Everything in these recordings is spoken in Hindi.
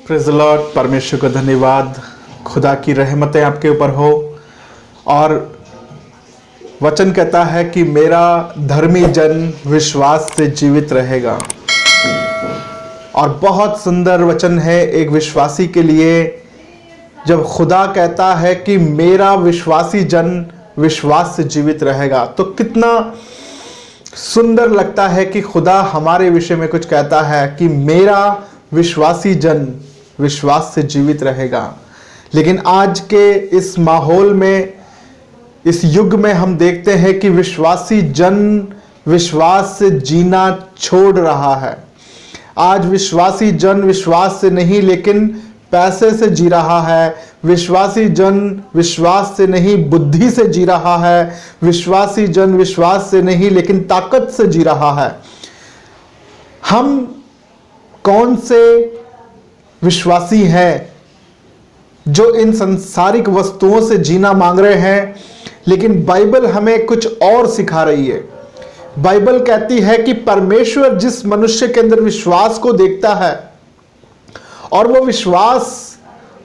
Praise the Lord. परमेश्वर को धन्यवाद। खुदा की रहमतें आपके ऊपर हो। और वचन कहता है कि मेरा धर्मी जन विश्वास से जीवित रहेगा। और बहुत सुंदर वचन है एक विश्वासी के लिए, जब खुदा कहता है कि मेरा विश्वासी जन विश्वास से जीवित रहेगा, तो कितना सुंदर लगता है कि खुदा हमारे विषय में कुछ कहता है कि मेरा विश्वासी जन विश्वास से जीवित रहेगा। लेकिन आज के इस माहौल में, इस युग में हम देखते हैं कि विश्वासी जन विश्वास से जीना छोड़ रहा है। आज विश्वासी जन विश्वास से नहीं लेकिन पैसे से जी रहा है। विश्वासी जन विश्वास से नहीं बुद्धि से जी रहा है। विश्वासी जन विश्वास से नहीं लेकिन ताकत से जी रहा है। हम कौन से विश्वासी हैं जो इन सांसारिक वस्तुओं से जीना मांग रहे हैं, लेकिन बाइबल हमें कुछ और सिखा रही है। बाइबल कहती है कि परमेश्वर जिस मनुष्य के अंदर विश्वास को देखता है और वो विश्वास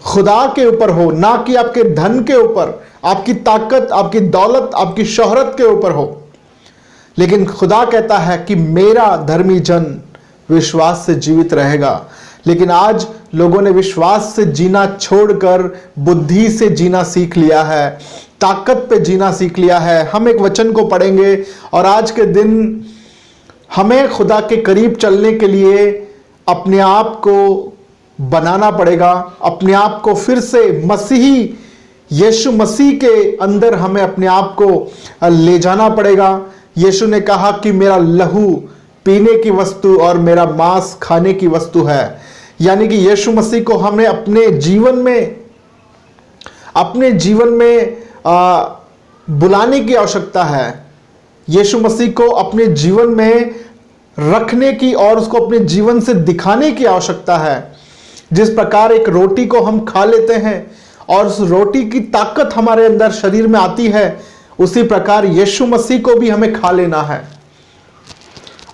खुदा के ऊपर हो, ना कि आपके धन के ऊपर, आपकी ताकत, आपकी दौलत, आपकी शोहरत के ऊपर हो, लेकिन खुदा कहता है कि मेरा धर्मी जन विश्वास से जीवित रहेगा। लेकिन आज लोगों ने विश्वास से जीना छोड़कर बुद्धि से जीना सीख लिया है, ताकत पे जीना सीख लिया है। हम एक वचन को पढ़ेंगे और आज के दिन हमें खुदा के करीब चलने के लिए अपने आप को बनाना पड़ेगा। अपने आप को फिर से मसीही यीशु मसीह के अंदर हमें अपने आप को ले जाना पड़ेगा। यीशु ने कहा कि मेरा लहू पीने की वस्तु और मेरा मांस खाने की वस्तु है। यानी कि यीशु मसीह को हमें अपने जीवन में बुलाने की आवश्यकता है। यीशु मसीह को अपने जीवन में रखने की और उसको अपने जीवन से दिखाने की आवश्यकता है। जिस प्रकार एक रोटी को हम खा लेते हैं और उस रोटी की ताकत हमारे अंदर शरीर में आती है, उसी प्रकार यीशु मसीह को भी हमें खा लेना है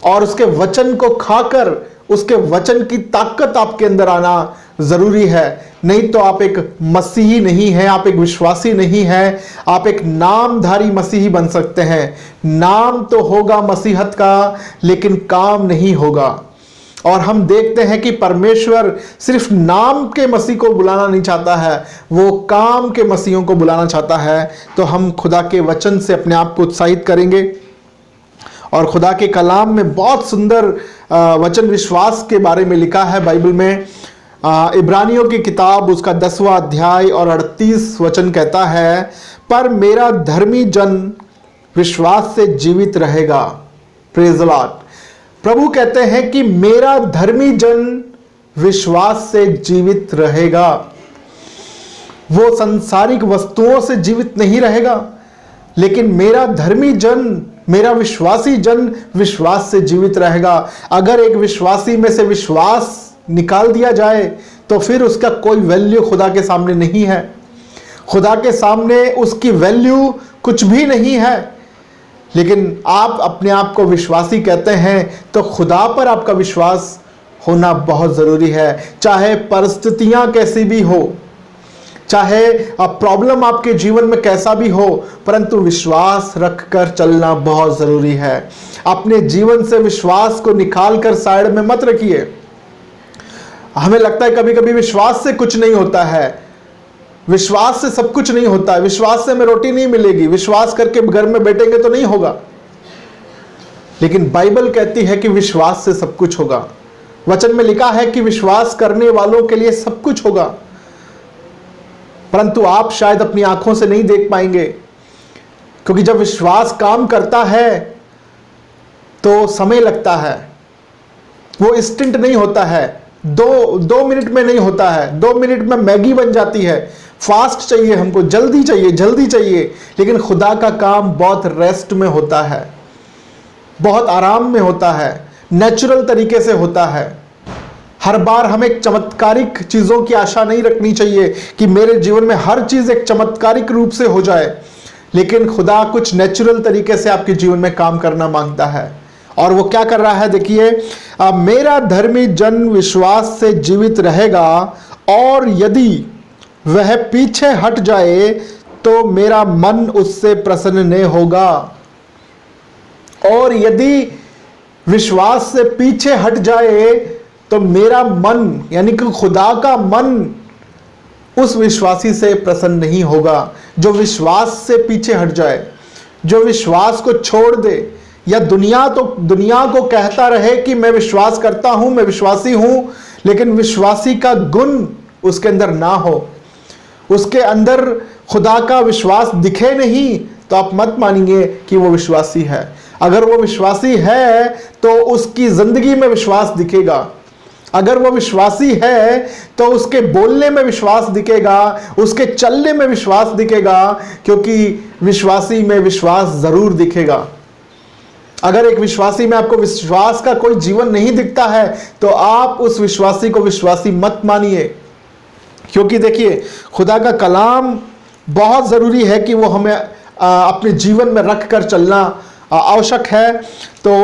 और उसके वचन को खाकर उसके वचन की ताकत आपके अंदर आना जरूरी है। नहीं तो आप एक मसीही नहीं हैं, आप एक विश्वासी नहीं हैं, आप एक नामधारी मसीही बन सकते हैं। नाम तो होगा मसीहत का, लेकिन काम नहीं होगा। और हम देखते हैं कि परमेश्वर सिर्फ नाम के मसीह को बुलाना नहीं चाहता है, वो काम के मसीहों को बुलाना चाहता है। तो हम खुदा के वचन से अपने आप को उत्साहित करेंगे। और खुदा के कलाम में बहुत सुंदर वचन विश्वास के बारे में लिखा है बाइबल में। इब्रानियों की किताब उसका 10वां अध्याय और 38 वचन कहता है, पर मेरा धर्मी जन विश्वास से जीवित रहेगा। Praise the Lord. प्रभु कहते हैं कि मेरा धर्मी जन विश्वास से जीवित रहेगा। वो सांसारिक वस्तुओं से जीवित नहीं रहेगा, लेकिन मेरा धर्मी जन, मेरा विश्वासी जन विश्वास से जीवित रहेगा। अगर एक विश्वासी में से विश्वास निकाल दिया जाए तो फिर उसका कोई वैल्यू खुदा के सामने नहीं है। खुदा के सामने उसकी वैल्यू कुछ भी नहीं है। लेकिन आप अपने आप को विश्वासी कहते हैं तो खुदा पर आपका विश्वास होना बहुत ज़रूरी है। चाहे परिस्थितियां कैसी भी हो, चाहे प्रॉब्लम आपके जीवन में कैसा भी हो, परंतु विश्वास रखकर चलना बहुत ज़रूरी है। अपने जीवन से विश्वास को निकाल कर साइड में मत रखिए। हमें लगता है कभी कभी विश्वास से कुछ नहीं होता है, विश्वास से सब कुछ नहीं होता है, विश्वास से हमें रोटी नहीं मिलेगी, विश्वास करके घर में बैठेंगे तो नहीं होगा। लेकिन बाइबल कहती है कि विश्वास से सब कुछ होगा। वचन में लिखा है कि विश्वास करने वालों के लिए सब कुछ होगा, परंतु आप शायद अपनी आंखों से नहीं देख पाएंगे, क्योंकि जब विश्वास काम करता है तो समय लगता है। वो इंस्टेंट नहीं होता है, दो मिनट में नहीं होता है। 2 मिनट में मैगी बन जाती है। फास्ट चाहिए हमको, जल्दी चाहिए। लेकिन खुदा का काम बहुत रेस्ट में होता है, बहुत आराम में होता है, नेचुरल तरीके से होता है। हर बार हमें चमत्कारिक चीज़ों की आशा नहीं रखनी चाहिए कि मेरे जीवन में हर चीज़ एक चमत्कारिक रूप से हो जाए। लेकिन खुदा कुछ नेचुरल तरीके से आपके जीवन में काम करना मांगता है और वो क्या कर रहा है, देखिए, मेरा धर्मी जन विश्वास से जीवित रहेगा, और यदि वह पीछे हट जाए तो मेरा मन उससे प्रसन्न नहीं होगा। और यदि विश्वास से पीछे हट जाए तो मेरा मन, यानी कि खुदा का मन उस विश्वासी से प्रसन्न नहीं होगा। जो विश्वास से पीछे हट जाए, जो विश्वास को छोड़ दे, या दुनिया को कहता रहे कि मैं विश्वास करता हूं, मैं विश्वासी हूं, लेकिन विश्वासी का गुण उसके अंदर ना हो, उसके अंदर खुदा का विश्वास दिखे नहीं, तो आप मत मानिए कि वो विश्वासी है। अगर वो विश्वासी है तो उसकी जिंदगी में विश्वास दिखेगा। अगर वो विश्वासी है तो उसके बोलने में विश्वास दिखेगा, उसके चलने में विश्वास दिखेगा, क्योंकि विश्वासी में विश्वास जरूर दिखेगा। अगर एक विश्वासी में आपको विश्वास का कोई जीवन नहीं दिखता है तो आप उस विश्वासी को विश्वासी मत मानिए। क्योंकि देखिए, खुदा का कलाम बहुत जरूरी है कि वो हमें अपने जीवन में रख कर चलना आवश्यक है। तो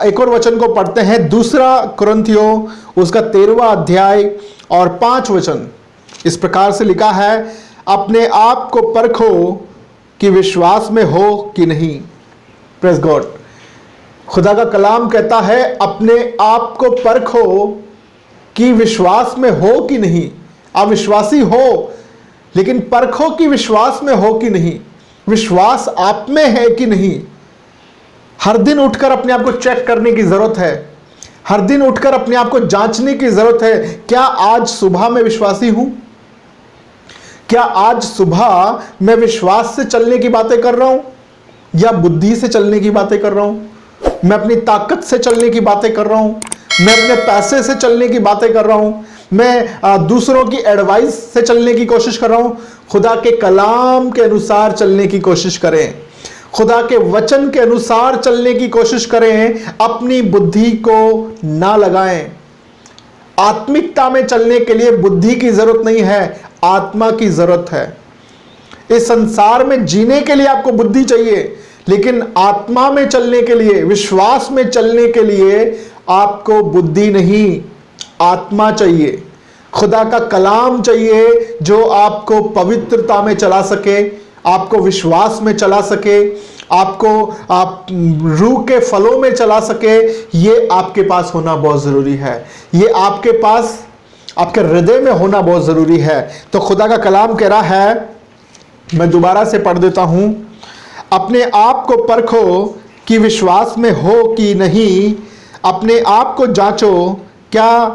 एक और वचन को पढ़ते हैं, दूसरा कुरिन्थियों उसका 13वां अध्याय और 5 वचन। इस प्रकार से लिखा है, अपने आप को परखो कि विश्वास में हो कि नहीं। Praise God. खुदा का कलाम कहता है अपने आप को परखो कि विश्वास में हो कि नहीं। आप विश्वासी हो, लेकिन परखो कि विश्वास में हो कि नहीं, विश्वास आप में है कि नहीं। हर दिन उठकर अपने आप को चेक करने की जरूरत है। हर दिन उठकर अपने आप को जांचने की जरूरत है। क्या आज सुबह मैं विश्वासी हूं? क्या आज सुबह मैं विश्वास से चलने की बातें कर रहा हूं, या बुद्धि से चलने की बातें कर रहा हूं? मैं अपनी ताकत से चलने की बातें कर रहा हूं, मैं अपने पैसे से चलने की बातें कर रहा हूं, मैं दूसरों की एडवाइस से चलने की कोशिश कर रहा हूं? खुदा के कलाम के अनुसार चलने की कोशिश करें, खुदा के वचन के अनुसार चलने की कोशिश करें। अपनी बुद्धि को ना लगाएं। आत्मिकता में चलने के लिए बुद्धि की जरूरत नहीं है, आत्मा की जरूरत है। इस संसार में जीने के लिए आपको बुद्धि चाहिए, लेकिन आत्मा में चलने के लिए, विश्वास में चलने के लिए आपको बुद्धि नहीं, आत्मा चाहिए। खुदा का कलाम चाहिए जो आपको पवित्रता में चला सके, आपको विश्वास में चला सके, आपको आप रूह के फलों में चला सके। ये आपके पास होना बहुत जरूरी है। ये आपके पास, आपके हृदय में होना बहुत जरूरी है। तो खुदा का कलाम कह रहा है, मैं दोबारा से पढ़ देता हूं, अपने आप को परखो कि विश्वास में हो कि नहीं, अपने आप को जांचो, क्या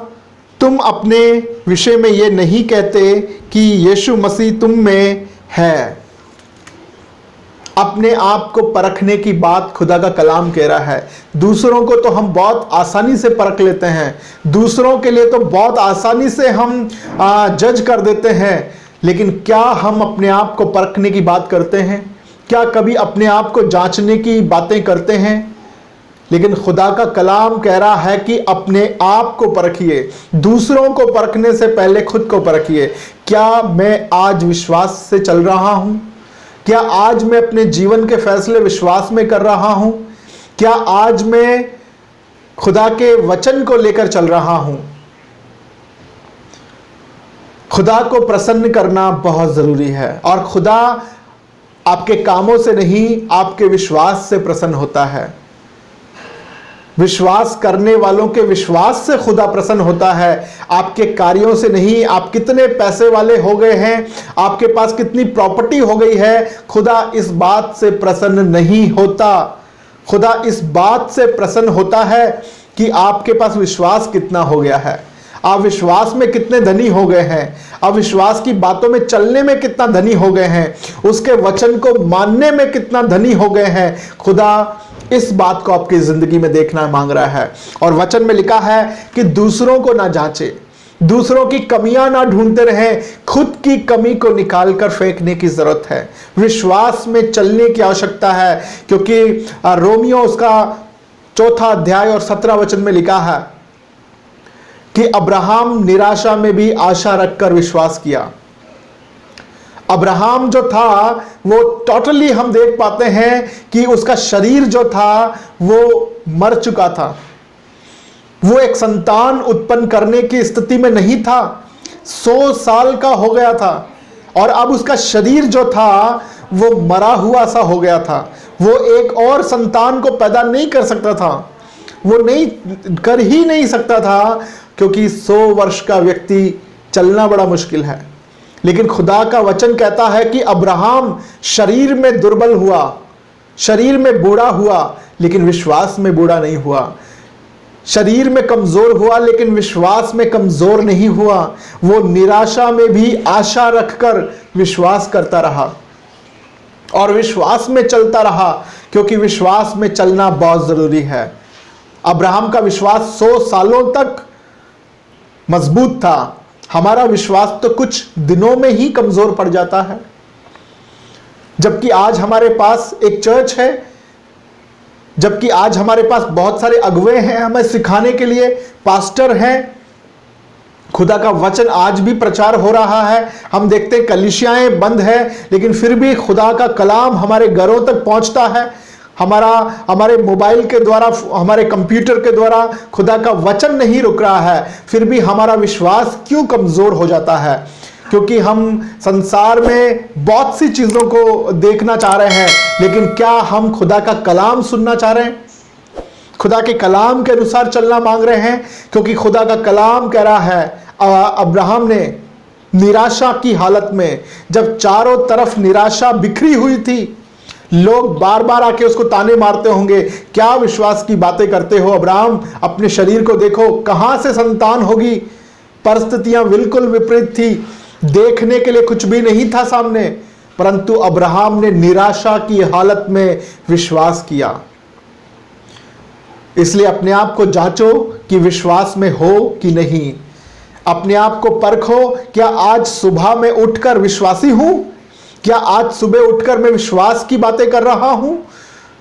तुम अपने विषय में ये नहीं कहते कि यीशु मसीह तुम में है। अपने आप को परखने की बात खुदा का कलाम कह रहा है। दूसरों को तो हम बहुत आसानी से परख लेते हैं, दूसरों के लिए तो बहुत आसानी से हम जज कर देते हैं, लेकिन क्या हम अपने आप को परखने की बात करते हैं? क्या कभी अपने आप को जांचने की बातें करते हैं? लेकिन खुदा का कलाम कह रहा है कि अपने आप को परखिए। दूसरों को परखने से पहले खुद को परखिए। क्या मैं आज विश्वास से चल रहा हूं? क्या आज मैं अपने जीवन के फैसले विश्वास में कर रहा हूं? क्या आज मैं खुदा के वचन को लेकर चल रहा हूं? खुदा को प्रसन्न करना बहुत जरूरी है, और खुदा आपके कामों से नहीं, आपके विश्वास से प्रसन्न होता है। विश्वास करने वालों के विश्वास से खुदा प्रसन्न होता है, आपके कार्यों से नहीं। आप कितने पैसे वाले हो गए हैं, आपके पास कितनी प्रॉपर्टी हो गई है, खुदा इस बात से प्रसन्न नहीं होता। खुदा इस बात से प्रसन्न होता है कि आपके पास विश्वास कितना हो गया है, आप विश्वास में कितने धनी हो गए हैं, आप विश्वास की बातों में चलने में कितना धनी हो गए हैं, उसके वचन को मानने में कितना धनी हो गए हैं। खुदा इस बात को आपकी जिंदगी में देखना मांग रहा है। और वचन में लिखा है कि दूसरों को ना जांचे, दूसरों की कमियां ना ढूंढते रहें, खुद की कमी को निकाल कर फेंकने की जरूरत है। विश्वास में चलने की आवश्यकता है, क्योंकि रोमियो उसका 4 अध्याय और 17 वचन में लिखा है कि अब्राहम निराशा में भी आशा रखकर विश्वास किया। अब्राहम जो था वो टोटली हम देख पाते हैं कि उसका शरीर जो था वो मर चुका था। वो एक संतान उत्पन्न करने की स्थिति में नहीं था। 100 साल का हो गया था और अब उसका शरीर जो था वो मरा हुआ सा हो गया था। वो एक और संतान को पैदा नहीं कर सकता था, वो नहीं कर ही नहीं सकता था, क्योंकि 100 वर्ष का व्यक्ति चलना बड़ा मुश्किल है। लेकिन खुदा का वचन कहता है कि अब्राहम शरीर में दुर्बल हुआ, शरीर में बूढ़ा हुआ, लेकिन विश्वास में बूढ़ा नहीं हुआ। शरीर में कमजोर हुआ लेकिन विश्वास में कमजोर नहीं हुआ। वो निराशा में भी आशा रखकर विश्वास करता रहा और विश्वास में चलता रहा, क्योंकि विश्वास में चलना बहुत जरूरी है। अब्राहम का विश्वास 100 सालों तक मजबूत था। हमारा विश्वास तो कुछ दिनों में ही कमजोर पड़ जाता है। जबकि आज हमारे पास एक चर्च है, जबकि आज हमारे पास बहुत सारे अगुवे हैं हमें सिखाने के लिए, पास्टर हैं, खुदा का वचन आज भी प्रचार हो रहा है। हम देखते हैं कलीसियाएं बंद है, लेकिन फिर भी खुदा का कलाम हमारे घरों तक पहुंचता है। हमारे मोबाइल के द्वारा, हमारे कंप्यूटर के द्वारा खुदा का वचन नहीं रुक रहा है। फिर भी हमारा विश्वास क्यों कमजोर हो जाता है? क्योंकि हम संसार में बहुत सी चीजों को देखना चाह रहे हैं, लेकिन क्या हम खुदा का कलाम सुनना चाह रहे हैं? खुदा के कलाम के अनुसार चलना मांग रहे हैं? क्योंकि खुदा का कलाम कह रहा है, अब्राहम ने निराशा की हालत में, जब चारों तरफ निराशा बिखरी हुई थी, लोग बार बार आके उसको ताने मारते होंगे, क्या विश्वास की बातें करते हो अब्राहम, अपने शरीर को देखो, कहां से संतान होगी? परिस्थितियां बिल्कुल विपरीत थी, देखने के लिए कुछ भी नहीं था सामने, परंतु अब्राहम ने निराशा की हालत में विश्वास किया। इसलिए अपने आप को जांचो कि विश्वास में हो कि नहीं। अपने आप को परखो, क्या आज सुबह में उठकर विश्वासी हूं? क्या आज सुबह उठकर मैं विश्वास की बातें कर रहा हूं?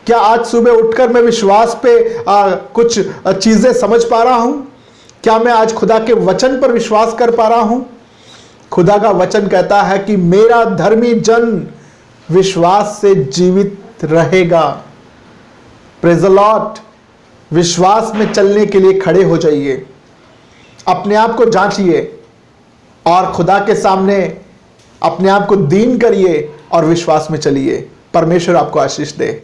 क्या आज सुबह उठकर मैं विश्वास पे कुछ चीजें समझ पा रहा हूं? क्या मैं आज खुदा के वचन पर विश्वास कर पा रहा हूं? खुदा का वचन कहता है कि मेरा धर्मी जन विश्वास से जीवित रहेगा। Praise the Lord. विश्वास में चलने के लिए खड़े हो जाइए, अपने आप को जांचिए और खुदा के सामने अपने आप को दीन करिए और विश्वास में चलिए। परमेश्वर आपको आशीष दे।